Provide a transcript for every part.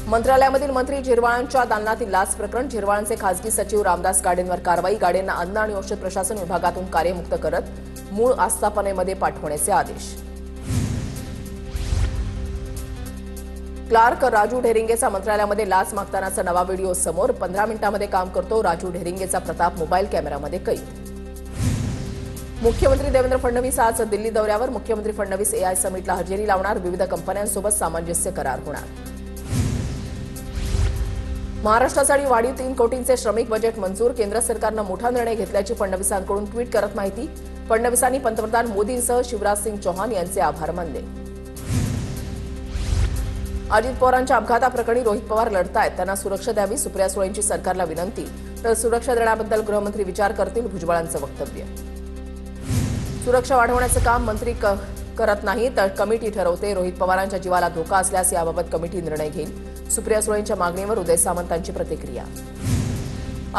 मंत्रालयामधील मंत्री झिरवाळांच्या दालनातील लाच प्रकरण. झिरवाळांचे खासगी सचिव रामदास गाडेंवर कारवाई. गाडेंना अन्न आणि औषध प्रशासन विभागातून कार्यमुक्त करत मूळ आस्थापनेमध्ये पाठवण्याचे आदेश. क्लार्क राजू ढेरिंगेचा मंत्रालयामध्ये लाच मागतानाचा नवा व्हिडिओ समोर. 15 मिनिटांमध्ये काम करतो राजू ढेरिंगेचा प्रताप मोबाईल कॅमेरामध्ये कैद. मुख्यमंत्री देवेंद्र फडणवीस आज दिल्ली दौऱ्यावर. मुख्यमंत्री फडणवीस एआय समिटला हजेरी लावणार. विविध कंपन्यांसोबत सामंजस्य करार होणार. महाराष्ट्रासाठी वाढीव 3 कोटींचे श्रमिक बजेट मंजूर. केंद्र सरकारनं मोठा निर्णय घेतल्याची फडणवीसांकडून ट्विट करत माहिती. फडणवीसांनी पंतप्रधान मोदींसह शिवराज सिंग चौहान यांचे आभार मानले. अजित पवारांच्या अपघाताप्रकरणी रोहित पवार लढतायत. त्यांना सुरक्षा द्यावी, सुप्रिया सुळेंची सरकारला विनंती. तर सुरक्षा देण्याबद्दल गृहमंत्री विचार करतील, भुजबळांचं वक्तव्य. सुरक्षा वाढवण्याचं काम मंत्री करत नाही तर कमिटी ठरवते. रोहित पवारांच्या जीवाला धोका असल्यास याबाबत कमिटी निर्णय घेईल. सुप्रिया सुळेंच्या मागणीवर उदय सामंतांची प्रतिक्रिया.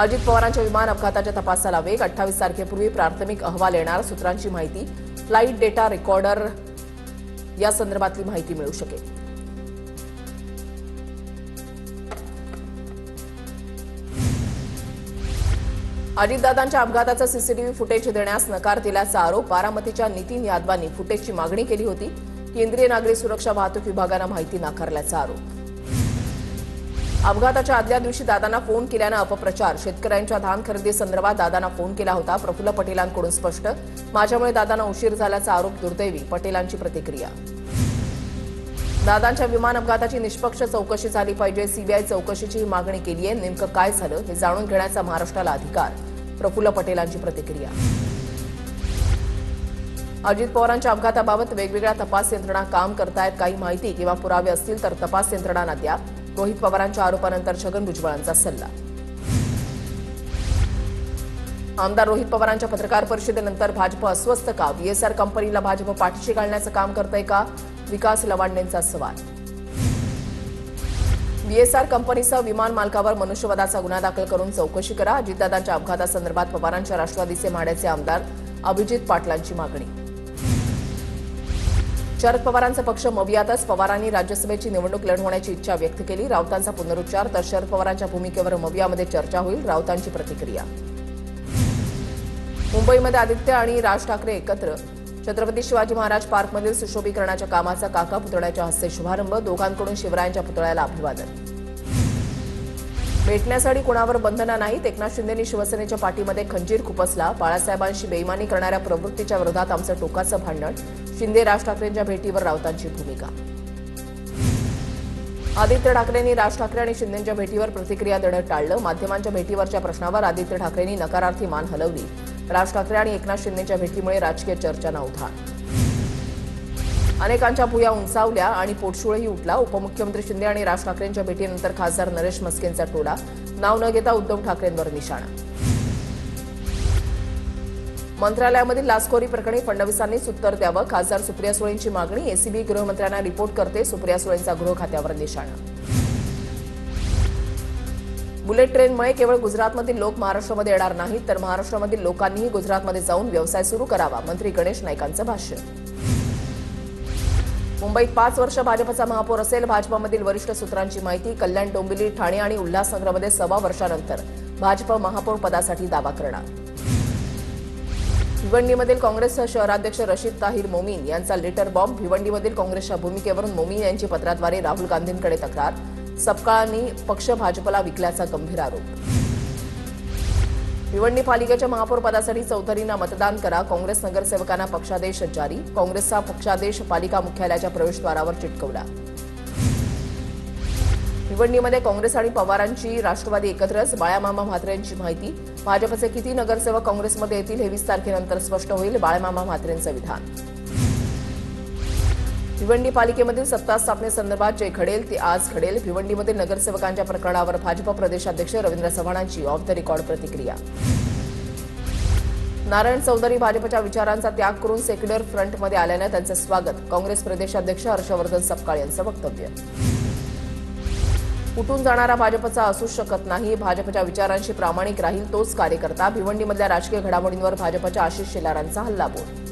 अजित पवारांच्या विमान अपघाताच्या तपासाला वेग. 28 तारखेपूर्वी प्राथमिक अहवाल येणार. सूत्रांची माहिती. फ्लाईट डेटा रेकॉर्डर या संदर्भातली माहिती मिळू शकेल. अजितदादांच्या अपघाताचं सीसीटीव्ही फुटेज देण्यास नकार दिल्याचा आरोप. बारामतीच्या नितीन यादवांनी फुटेजची मागणी केली होती. केंद्रीय नागरी सुरक्षा वाहतूक विभागानं माहिती नाकारल्याचा आरोप. अपघाताच्या आदल्या दिवशी दादांना फोन केल्यानं अपप्रचार. शेतकऱ्यांच्या धान खरेदी संदर्भात दादांना फोन केला होता. प्रफुल्ल पटेलांकडून स्पष्ट. माझ्यामुळे दादांना उशीर झाल्याचा आरोप दुर्दैवी. पटेलांची प्रतिक्रिया. दादांच्या विमान अपघाताची निष्पक्ष चौकशी झाली पाहिजे. सीबीआय चौकशीची मागणी केली आहे. नेमकं काय झालं हे जाणून घेण्याचा महाराष्ट्राला अधिकार. प्रफुल्ल पटेलांची प्रतिक्रिया. अजित पवारांच्या अपघाताबाबत वेगवेगळ्या तपास यंत्रणा काम करतायत. काही माहिती किंवा पुरावे असतील तर तपास यंत्रणांना द्या. रोहित पवारांच्या आरोपानंतर छगन भुजबळांचा सल्ला. आमदार रोहित पवारांच्या पत्रकार परिषदेनंतर भाजप अस्वस्थ का? बीएसआर कंपनीला भाजप पाठीशी घालण्याचं काम करतंय का? विकास लवांडेंचा सवाल. बीएसआर कंपनीसह विमान मालकावर मनुष्यवधाचा गुन्हा दाखल करून चौकशी करा. अजितदादांच्या अपघातासंदर्भात पवारांच्या राष्ट्रवादीचे माढ्याचे आमदार अभिजित पाटलांची मागणी. शरद पवारांचा पक्ष मवियातच. पवारांनी राज्यसभेची निवडणूक लढवण्याची इच्छा व्यक्त केली. राऊतांचा पुनरुच्चार. तर शरद पवारांच्या भूमिकेवर मवियामध्ये चर्चा होईल. राऊतांची प्रतिक्रिया. मुंबईमध्ये आदित्य आणि राज ठाकरे एकत्र. छत्रपती शिवाजी महाराज पार्कमधील सुशोभीकरणाच्या कामाचा काका पुतळ्याच्या हस्ते शुभारंभ. दोघांकडून शिवरायांच्या पुतळ्याला अभिवादन. भेटण्यासाठी कुणावर बंधनं नाहीत. एकनाथ शिंदेंनी शिवसेनेच्या पाठीमध्ये खंजीर खुपसला. बाळासाहेबांशी बेईमानी करणाऱ्या प्रवृत्तीच्या विरोधात आमचं टोकाचं भांडण. शिंदे राज ठाकरेंच्या भेटीवर राऊतांची भूमिका. आदित्य ठाकरेंनी राज ठाकरे आणि शिंदेंच्या भेटीवर प्रतिक्रिया देणं टाळलं. माध्यमांच्या भेटीवरच्या प्रश्नावर आदित्य ठाकरेंनी नकारार्थी मान हलवली. राज ठाकरे आणि एकनाथ शिंदेच्या भेटीमुळे राजकीय चर्चांना उधाण. अनेकांच्या भुया उंचावल्या आणि पोटशुळही उठला. उपमुख्यमंत्री शिंदे आणि राज ठाकरेंच्या भेटीनंतर खासदार नरेश मस्केंचा टोला. नाव न घेता उद्धव ठाकरेंवर निशाणा. मंत्रालयामधील लाचखोरी प्रकरणी फडणवीसांनीच उत्तर द्यावं. खासदार सुप्रिया सुळेंची मागणी. एसीबी गृहमंत्र्यांना रिपोर्ट करते. सुप्रिया सुळेंचा गृह खात्यावर निशाणा. बुलेट ट्रेनमुळे केवळ गुजरातमधील लोक महाराष्ट्रामध्ये येणार नाहीत तर महाराष्ट्रामधील लोकांनीही गुजरातमध्ये जाऊन व्यवसाय सुरू करावा. मंत्री गणेश नाईकांचं भाष्य. मुंबईत 5 वर्ष भाजपचा महापौर असेल. भाजपमधील वरिष्ठ सूत्रांची माहिती. कल्याण, डोंबिवली, ठाणे आणि उल्हासनगरमध्ये 1.25 वर्षानंतर भाजप महापौर पदासाठी दावा करणार. भिवंडीमधील काँग्रेस शहराध्यक्ष रशीद ताहिर मोमीन यांचा लेटर बॉम्ब. भिवंडीमधील काँग्रेसच्या भूमिकेवरून मोमीन यांची पत्राद्वारे राहुल गांधींकडे तक्रार. सपकाळांनी पक्ष भाजपला विकल्याचा गंभीर आरोप. भिवंडी पालिकेच्या महापौर पदासाठी चौधरींना मतदान करा. काँग्रेस नगरसेवकांना पक्षादेश जारी. काँग्रेसचा पक्षादेश पालिका मुख्यालयाच्या प्रवेशद्वारावर चिटकवला. भिवंडीमध्ये काँग्रेस आणि पवारांची राष्ट्रवादी एकत्रच. बाळामामा म्हात्रेंची माहिती. भाजपचे किती नगरसेवक काँग्रेसमध्ये येतील हे 20 तारखेनंतर स्पष्ट होईल. बाळामामा म्हात्रेंचं विधान. भिवंडी पालिकेमधील सत्ता स्थापनेसंदर्भात जे घडेल ते आज घडेल. भिवंडीमधील नगरसेवकांच्या प्रकरणावर भाजप प्रदेशाध्यक्ष रवींद्र चव्हाणांची ऑफ द रेकॉर्ड प्रतिक्रिया. नारायण चौधरी भाजपच्या विचारांचा त्याग करून सेक्युलर फ्रंटमध्ये आल्यानं त्यांचं स्वागत. काँग्रेस प्रदेशाध्यक्ष हर्षवर्धन सपकाळ यांचं वक्तव्य. उठून जाणारा भाजपचा असूच शकत नाही. भाजपच्या विचारांशी प्रामाणिक राहील तोच कार्यकर्ता. भिवंडीमधल्या राजकीय घडामोडींवर भाजपच्या आशिष शेलारांचा हल्लाबोल.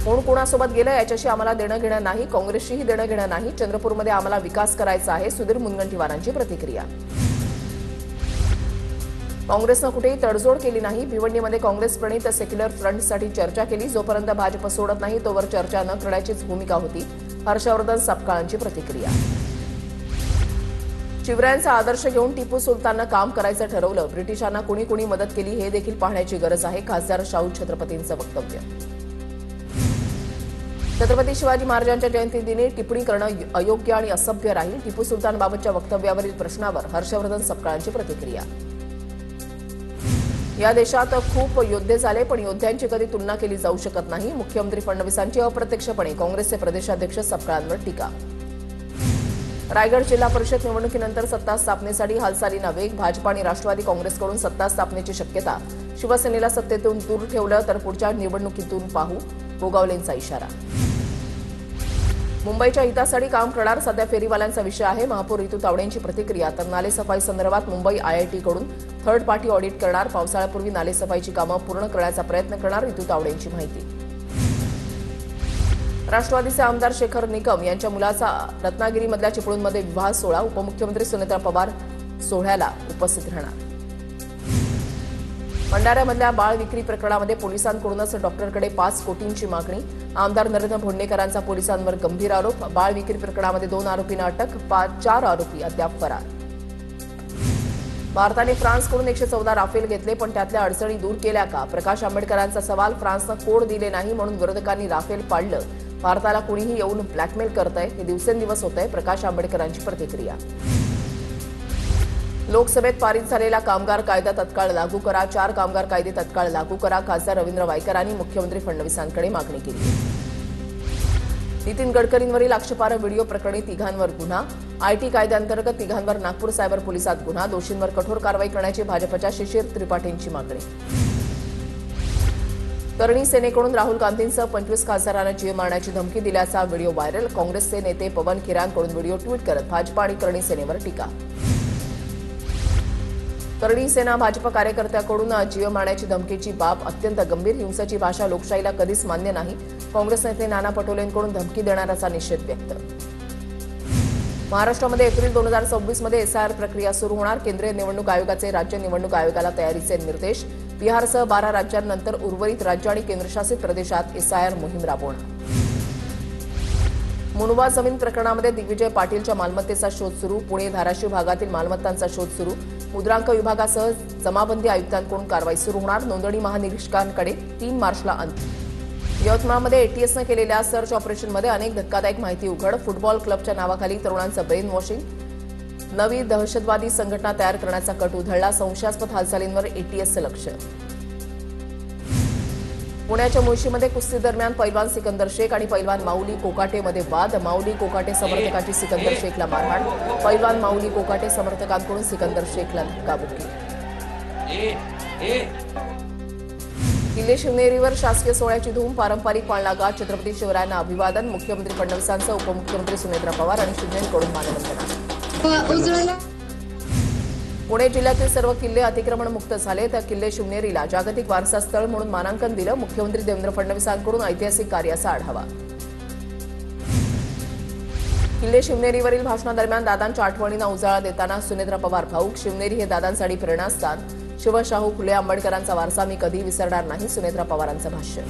कोण कोणासोबत गेलं याच्याशी आम्हाला देणं घेणं नाही, काँग्रेसशीही देणं घेणं नाही. चंद्रपूरमध्ये आम्हाला विकास करायचा आहे. सुधीर मुनगंटीवारांची प्रतिक्रिया. काँग्रेसनं कुठेही तडजोड केली नाही. भिवंडीमध्ये काँग्रेस प्रणित सेक्युलर फ्रंटसाठी चर्चा केली. जोपर्यंत भाजप सोडत नाही तोवर चर्चा न करण्याचीच भूमिका होती. हर्षवर्धन सपकाळांची प्रतिक्रिया. शिवरायांचा आदर्श घेऊन टिपू सुलताननं काम करायचं ठरवलं. ब्रिटिशांना कुणी कुणी मदत केली हे देखील पाहण्याची गरज आहे. खासदार शाहू छत्रपतींचं वक्तव्य. छत्रपती शिवाजी महाराजांच्या जयंतीदिनी टिप्पणी करणं अयोग्य आणि असभ्य राहील. टिपू सुलतानबाबतच्या वक्तव्यावरील प्रश्नावर हर्षवर्धन सपकाळांची प्रतिक्रिया. या देशात खूप योद्धे झाले, पण योद्ध्यांची कधी तुलना केली जाऊ शकत नाही. मुख्यमंत्री फडणवीसांची अप्रत्यक्षपणे काँग्रेसचे प्रदेशाध्यक्ष सपकाळांवर टीका. रायगड जिल्हा परिषद निवडणुकीनंतर सत्ता स्थापनेसाठी हालचालींना वेग. भाजप आणि राष्ट्रवादी काँग्रेसकडून सत्ता स्थापनेची शक्यता. शिवसेनेला सत्तेतून दूर ठेवलं तर पुढच्या निवडणुकीतून पाहू, गोगावलेंचा इशारा. मुंबईच्या हितासाठी काम करणार सध्या फेरीवाल्यांचा विषय आहे. महापौर ऋतू तावडेंची प्रतिक्रिया. तर नालेसफाई संदर्भात मुंबई IITकडून थर्ड पार्टी ऑडिट करणार. पावसाळ्यापूर्वी नालेसफाईची कामं पूर्ण करण्याचा प्रयत्न करणार. ऋतू तावडेंची माहिती. राष्ट्रवादीचे आमदार शेखर निकम यांच्या मुलाचा रत्नागिरीमधल्या चिपळूणमध्ये विवाह सोहळा. उपमुख्यमंत्री सुनेत्रा पवार सोहळ्याला उपस्थित राहणार. भंडाऱ्यामधल्या बाळ विक्री प्रकरणामध्ये पोलिसांकडूनच डॉक्टरकडे 5 कोटींची मागणी. आमदार नरेंद्र भोंडेकरांचा पोलिसांवर गंभीर आरोप. बाळ विक्री प्रकरणामध्ये 2 आरोपींना अटक. 4 आरोपी अद्याप फरार. भारताने फ्रान्सकडून 114 राफेल घेतले, पण त्यातल्या अडचणी दूर केल्या का? प्रकाश आंबेडकरांचा सवाल. फ्रान्सनं कोड दिले नाही म्हणून विरोधकांनी राफेल पाडलं. भारताला कुणीही येऊन ब्लॅकमेल करतंय. हे दिवसेंदिवस होतंय. प्रकाश आंबेडकरांची प्रतिक्रिया. लोकसभेत पारित झालेला कामगार कायदा तत्काळ लागू करा. 4 कामगार कायदे तत्काळ लागू करा. खासदार रवींद्र वायकरांनी मुख्यमंत्री फडणवीसांकडे मागणी केली. नितीन गडकरींवरील आक्षेपार्ह व्हिडिओ प्रकरणी 3घांवर गुन्हा. IT कायद्याअंतर्गत 3घांवर नागपूर सायबर पोलिसात गुन्हा. दोषींवर कठोर कारवाई करण्याची भाजपच्या शिशिर त्रिपाठींची मागणी. करणी सेनेकडून राहुल गांधींसह 25 खासदारांना जीव मारण्याची धमकी दिल्याचा व्हिडिओ व्हायरल. काँग्रेसचे नेते पवन खेरांकडून व्हिडिओ ट्विट करत भाजप आणि करणी सेनेवर टीका. करणी सेना भाजप कार्यकर्त्याकडून जीव मारण्याची धमकीची बाब अत्यंत गंभीर. हिंसेची भाषा लोकशाहीला कधीच मान्य नाही. काँग्रेस नेते नाना पटोलेंकडून धमकी देणाऱ्याचा निषेध व्यक्त. महाराष्ट्रामध्ये एप्रिल 2026 मध्ये SIR प्रक्रिया सुरू होणार. केंद्रीय निवडणूक आयोगाचे राज्य निवडणूक आयोगाला तयारीचे निर्देश. बिहारसह 12 राज्यांनंतर उर्वरित राज्य आणि केंद्रशासित प्रदेशात SIR मोहीम राबवणार. मुनवा जमीन प्रकरणामध्ये दिग्विजय पाटीलच्या मालमत्तेचा शोध सुरू. पुणे धाराशिव भागातील मालमत्तांचा शोध सुरू. मुद्रांक विभागासह जमाबंदी आयुक्तांकडून कारवाई सुरू होणार. नोंदणी महानिरीक्षकांकडे 3 मार्चला अंत. यवतमाळमध्ये ATSनं केलेल्या सर्च ऑपरेशनमध्ये अनेक धक्कादायक माहिती उघड. फुटबॉल क्लबच्या नावाखाली तरुणांचं ब्रेन वॉशिंग. नवी दहशतवादी संघटना तयार करण्याचा कट उधळला. संशयास्पद हालचालींवर ATSचं लक्ष. पुण्याच्या मुळशीमध्ये कुस्ती दरम्यान पैलवान सिकंदर शेख आणि पैलवान माऊली कोकाटेमध्ये वाद. माऊली कोकाटे समर्थकांची सिकंदर शेखला मारहाण. पैलवान माऊली कोकाटे समर्थकांकडून सिकंदर शेखला धक्काबुक्की. किल्ले शिवनेरीवर शासकीय सोहळ्याची धूम. पारंपरिक पाळणा छत्रपती शिवरायांना अभिवादन. मुख्यमंत्री फडणवीसांचं उपमुख्यमंत्री सुनेत्रा पवार आणि शिंदेकडून मानवंदना. पुणे जिल्ह्यातील सर्व किल्ले अतिक्रमणमुक्त झाले. तर किल्ले शिवनेरीला जागतिक वारसा स्थळ म्हणून मानांकन दिलं. मुख्यमंत्री देवेंद्र फडणवीसांकडून ऐतिहासिक कार्याचा आढावा. किल्ले शिवनेरीवरील भाषणादरम्यान दादांच्या आठवणींना उजाळा देताना सुनेत्रा पवार भाऊक. शिवनेरी हे दादांसाठी प्रेरणास्थान. शिवशाहू फुले आंबेडकरांचा वारसा मी कधी विसरणार नाही. सुनेत्रा पवारांचं भाष्य.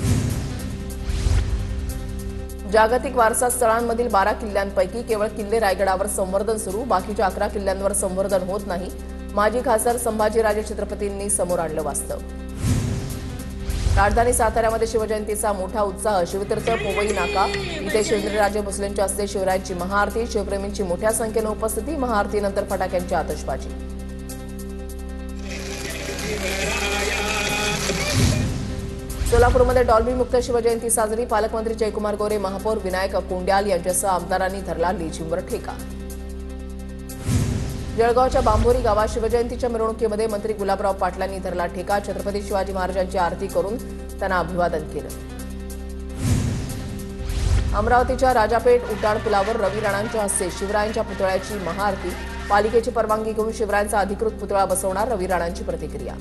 जागतिक वारसा स्थळांमधील 12 किल्ल्यांपैकी केवळ किल्ले रायगडावर संवर्धन सुरू. बाकीच्या 11 किल्ल्यांवर संवर्धन होत नाही. माजी खासदार संभाजीराजे छत्रपतींनी समोर आणलं वास्तव. राजधानी साताऱ्यामध्ये शिवजयंतीचा मोठा उत्साह. शिवतीर्थ पोवई नाका इथे शिवराजे भोसलेंच्या हस्ते शिवरायांची महाआरती. शिवप्रेमींची मोठ्या संख्येनं उपस्थिती. महाआरतीनंतर फटाक्यांची आतषबाजी. सोलापूरमध्ये डॉल्बी मुक्त शिवजयंती साजरी. पालकमंत्री जयकुमार गोरे, महापौर विनायक कोंड्याल यांच्यासह आमदारांनी धरला लेझिमवर ठेका. जळगावच्या बांभोरी गावात शिवजयंतीच्या मिरवणुकीमध्ये मंत्री गुलाबराव पाटलांनी धरला ठेका. छत्रपती शिवाजी महाराजांची आरती करून त्यांना अभिवादन केलं. अमरावतीच्या राजापेठ उड्डाण पुलावर रवी राणांच्या हस्ते शिवरायांच्या पुतळ्याची महाआरती. पालिकेची परवानगी घेऊन शिवरायांचा अधिकृत पुतळा बसवणार. रवी राणांची प्रतिक्रिया.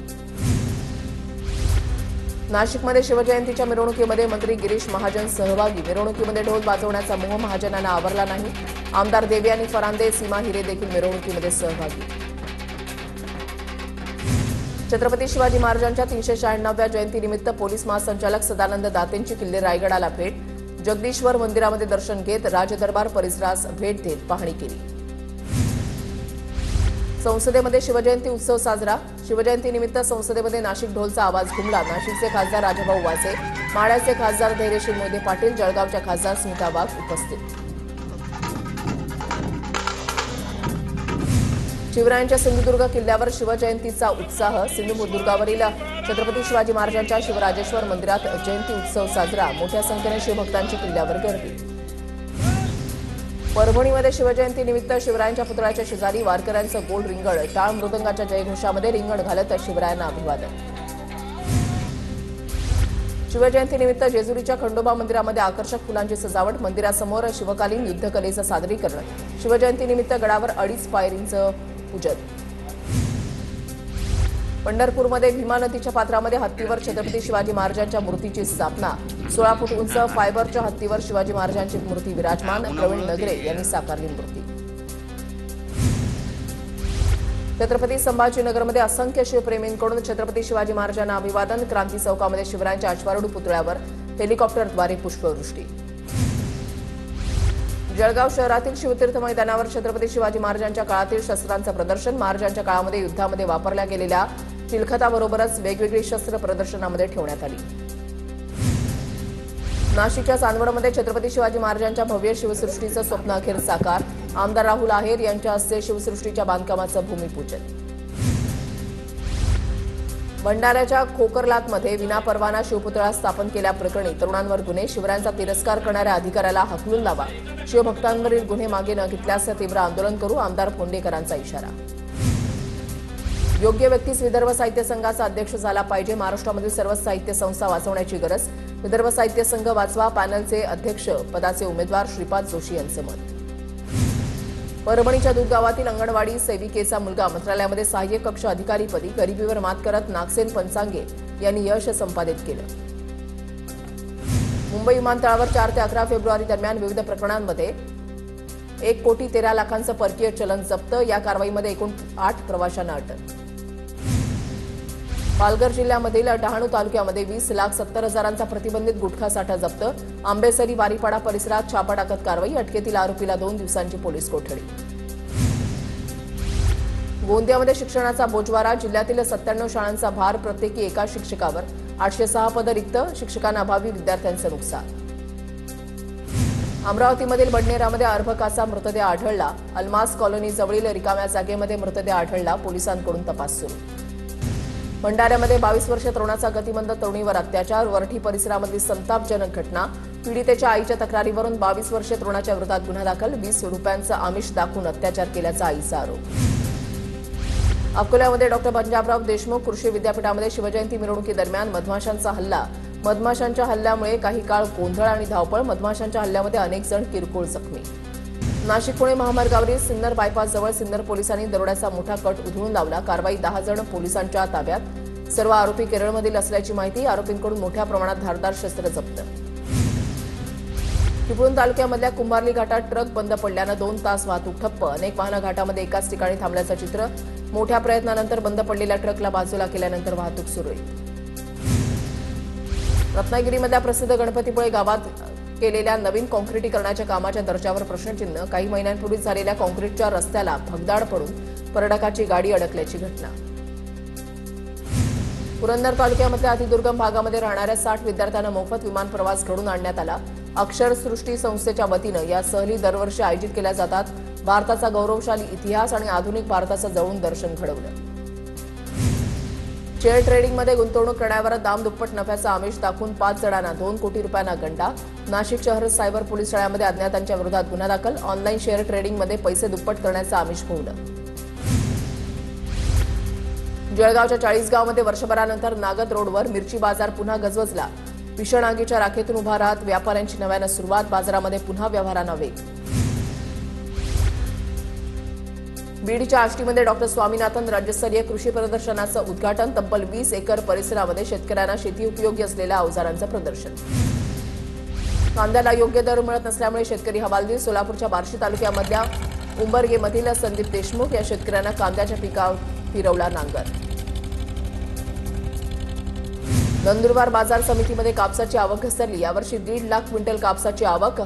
नाशिकमध्ये शिवजयंतीच्या मिरवणुकीमध्ये मंत्री गिरीश महाजन सहभागी. मिरवणुकीमध्ये ढोल वाजवण्याचा मोह महाजनांना आवरला नाही. आमदार देवयानी फरांदे, सीमा हिरे देखील मिरवणुकीमध्ये सहभागी. छत्रपती शिवाजी महाराजांच्या 396व्या जयंतीनिमित्त पोलीस महासंचालक सदानंद दातेंची किल्ले रायगडाला भेट. जगदीश्वर मंदिरामध्ये दर्शन घेत राजदरबार परिसरास भेट देत पाहणी केली. संसदेमध्ये शिवजयंती उत्सव साजरा. शिवजयंतीनिमित्त संसदेमध्ये नाशिक ढोलचा आवाज घुमला. नाशिकचे खासदार राजाभाऊ वासे, माढ्याचे खासदार धैर्यशील मोहिते पाटील, जळगावच्या खासदार स्मिता वाघ उपस्थित. शिवरायांच्या सिंधुदुर्ग किल्ल्यावर शिवजयंतीचा उत्साह. सिंधुदुर्गावरील छत्रपती शिवाजी महाराजांच्या शिवराजेश्वर मंदिरात जयंती उत्सव साजरा. मोठ्या संख्येने शिवभक्तांची किल्ल्यावर गर्दी. परभणीमध्ये शिवजयंतीनिमित्त शिवरायांच्या पुतळ्याच्या शेजारी वारकऱ्यांचं गोल रिंगण. टाळ मृदंगाच्या जयघोषामध्ये रिंगण घालत शिवरायांना अभिवादन. शिवजयंतीनिमित्त जेजुरीच्या खंडोबा मंदिरामध्ये आकर्षक फुलांची सजावट. मंदिरासमोर शिवकालीन युद्धकलेचं सादरीकरण. शिवजयंतीनिमित्त गडावर 2.5 पायरींचं पूजन. पंढरपूरमध्ये भीमा नदीच्या पात्रामध्ये हत्तीवर छत्रपती शिवाजी महाराजांच्या मूर्तीची स्थापना. 16 फूट उंच फायबरच्या हत्तीवर शिवाजी महाराजांची मूर्ती विराजमान. प्रवीण नगरे यांनी साकारली मूर्ती. छत्रपती संभाजीनगरमध्ये असंख्य शिवप्रेमींकडून छत्रपती शिवाजी महाराजांना अभिवादन. क्रांती चौकामध्ये शिवरायांच्या अश्वारूढ पुतळ्यावर हेलिकॉप्टरद्वारे पुष्पवृष्टी. जळगाव शहरातील शिवतीर्थ मैदानावर छत्रपती शिवाजी महाराजांच्या काळातील शस्त्रांचं प्रदर्शन. महाराजांच्या काळामध्ये युद्धामध्ये वापरल्या गेलेल्या चिलखताबरोबरच वेगवेगळी शस्त्र प्रदर्शनामध्ये ठेवण्यात आली. नाशिकच्या चांदवडमध्ये छत्रपती शिवाजी महाराजांच्या भव्य शिवसृष्टीचं स्वप्न अखेर साकार. आमदार राहुल आहेर यांच्या हस्ते शिवसृष्टीच्या बांधकामाचं भूमिपूजन. भंडाऱ्याच्या खोकरलातमध्ये विनापरवाना शिवपुतळा स्थापन केल्याप्रकरणी तरुणांवर गुन्हे. शिवरायांचा तिरस्कार करणाऱ्या अधिकाऱ्याला हाकलून लावा. शिवभक्तांवरील गुन्हे मागे न घेतल्यास तीव्र आंदोलन करू. आमदार फोंडेकरांचा इशारा. योग्य व्यक्तीच विदर्भ साहित्य संघाचा अध्यक्ष झाला पाहिजे. महाराष्ट्रामधील सर्व साहित्य संस्था वाचवण्याची गरज. विदर्भ साहित्य संघ वाचवा. पॅनलचे अध्यक्ष पदाचे उमेदवार श्रीपाद जोशी यांचं मत. परभणीच्या दूधगावातील अंगणवाडी सेविकेचा मुलगा मंत्रालयामध्ये सहाय्यक कक्ष अधिकारीपदी. गरिबीवर मात करत नागसेन पंचांगे यांनी यश संपादित केलं. मुंबई विमानतळावर 4 ते 11 फेब्रुवारी दरम्यान विविध प्रकरणांमध्ये 1,13,00,000चं परकीय चलन जप्त. या कारवाईमध्ये एकूण 8 प्रवाशांना अटक. पालघर जिल्ह्यामधील डहाणू तालुक्यामध्ये 20,70,000चा प्रतिबंधित गुटखा साठा जप्त. आंबेसरी वारीपाडा परिसरात छापा टाकत कारवाई. अटकेतील आरोपीला 2 दिवसांची पोलीस कोठडी. गोंदियामध्ये शिक्षणाचा बोजवारा. जिल्ह्यातील 97 शाळांचा भार प्रत्येकी एका शिक्षकावर. 806 पदं रिक्त. शिक्षकांना अभावी विद्यार्थ्यांचं नुकसान. अमरावतीमधील बडनेरामध्ये अर्भकाचा मृतदेह आढळला. अल्मास कॉलनी जवळील रिकाम्या जागेमध्ये मृतदेह आढळला. पोलिसांकडून तपास सुरू. भंडाऱ्यामध्ये 22 वर्षीय तरुणाचा गतिमंद तरुणीवर अत्याचार. वरठी परिसरामधील संतापजनक घटना. पीडितेच्या आईच्या तक्रारीवरून 22 वर्षीय तरुणाच्या विरोधात गुन्हा दाखल. 20 रुपयांचं आमिष दाखवून अत्याचार केल्याचा आईचा आरोप. अकोल्यामध्ये डॉक्टर पंजाबराव देशमुख कृषी विद्यापीठामध्ये शिवजयंती मिरवणुकीदरम्यान मधमाशांचा हल्ला. मधमाशांच्या हल्ल्यामुळे काही काळ गोंधळ आणि धावपळ. मधमाशांच्या हल्ल्यामध्ये अनेक जण किरकोळ जखमी. नाशिक पुणे महामार्गावरील सिन्नर बायपासजवळ सिन्नर पोलिसांनी दरोड्याचा मोठा कट उधळून लावला. कारवाई 10 जण पोलिसांच्या ताब्यात. सर्व आरोपी केरळमधील असल्याची माहिती. आरोपींकडून मोठ्या प्रमाणात धारदार शस्त्र जप्त. चिपळूण तालुक्यामधल्या कुंभारली घाटात ट्रक बंद पडल्यानं 2 तास वाहतूक ठप्प. अनेक वाहनं घाटामध्ये एकाच ठिकाणी थांबल्याचं चित्र. मोठ्या प्रयत्नानंतर बंद पडलेल्या ट्रकला बाजूला केल्यानंतर वाहतूक सुरळीत. रत्नागिरीमधल्या प्रसिद्ध गणपतीपुळे गावात केलेल्या नवीन काँक्रिटीकरणाच्या कामाच्या दर्जावर प्रश्नचिन्ह. काही महिन्यांपूर्वी झालेल्या काँक्रीटच्या रस्त्याला भगदाड पडून पर्यटकाची गाडी अडकल्याची घटना. पुरंदर तालुक्यामधल्या अतिदुर्गम भागामध्ये राहणाऱ्या 60 विद्यार्थ्यांना मोफत विमान प्रवास घडवून आणण्यात आला. अक्षरसृष्टी संस्थेच्या वतीनं या सहली दरवर्षी आयोजित केल्या जातात. भारताचा गौरवशाली इतिहास आणि आधुनिक भारताचं जवळून दर्शन घडवलं. शेअर ट्रेडिंगमध्ये गुंतवणूक करण्यावर दामदुप्पट नफ्याचा आमिष दाखवून 5 जणांना 2 कोटी रुपयांना गंडा. नाशिक शहर सायबर पोलीस ठाण्यामध्ये अज्ञातांच्या विरोधात गुन्हा दाखल. ऑनलाईन शेअर ट्रेडिंगमध्ये पैसे दुप्पट करण्याचं आमिष भोवलं. जळगावच्या 40 गावामध्ये वर्षभरानंतर नागद रोडवर मिरची बाजार पुन्हा गजबजला. भीषण आगीच्या राखेतून उभा राहत व्यापाऱ्यांची नव्यानं सुरुवात. बाजारामध्ये पुन्हा व्यवहारांना वेग. बीडच्या आष्टीमध्ये डॉक्टर स्वामीनाथन राज्यस्तरीय कृषी प्रदर्शनाचं उद्घाटन. तब्बल 20 एकर परिसरामध्ये शेतकऱ्यांना शेती उपयोगी असलेल्या अवजारांचं प्रदर्शन. कांद्याला योग्य दर मिळत नसल्यामुळे शेतकरी हवालदिल. सोलापूरच्या बार्शी तालुक्यामधल्या उंबरगेमधील संदीप देशमुख या शेतकऱ्यांना कांद्याच्या पिकावर फिरवला नांगर. नंदुरबार बाजार समितीमध्ये कापसाची आवक घसरली. यावर्षी 1.5 लाख क्विंटल कापसाची आवक.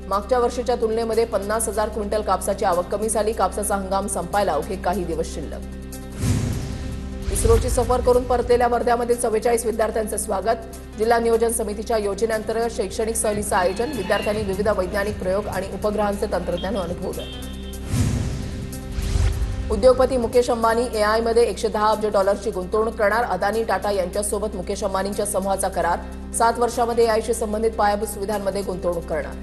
मागच्या वर्षीच्या तुलनेमध्ये 50,000 क्विंटल कापसाची आवक कमी झाली. कापसाचा हंगाम संपायला अवघे काही दिवस शिल्लक. इस्रोची सफर करून परतलेल्या वर्ध्यामधील 44 विद्यार्थ्यांचं स्वागत. जिल्हा नियोजन समितीच्या योजनेअंतर्गत शैक्षणिक सहलीचं आयोजन. विद्यार्थ्यांनी विविध वैज्ञानिक प्रयोग आणि उपग्रहांचे तंत्रज्ञान अनुभवलं. उद्योगपती मुकेश अंबानी एआयमध्ये $110 अब्ज गुंतवणूक करणार. अदानी टाटा यांच्यासोबत मुकेश अंबानींच्या समूहाचा करार. 7 वर्षांमध्ये एआयशी संबंधित पायाभूत सुविधांमध्ये गुंतवणूक करणार.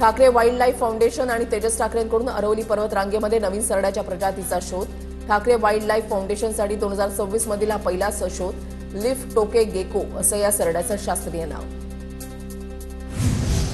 ठाकरे वाईल्ड लाईफ फाउंडेशन आणि तेजस ठाकरेंकडून अरवली पर्वत रांगेमध्ये नवीन सरड्याच्या प्रजातीचा शोध. ठाकरे वाईल्ड लाईफ फाउंडेशनसाठी 2026 मधील हा पहिलाच शोध. लिफ टोके गेको असं या सरड्याचं शास्त्रीय नाव.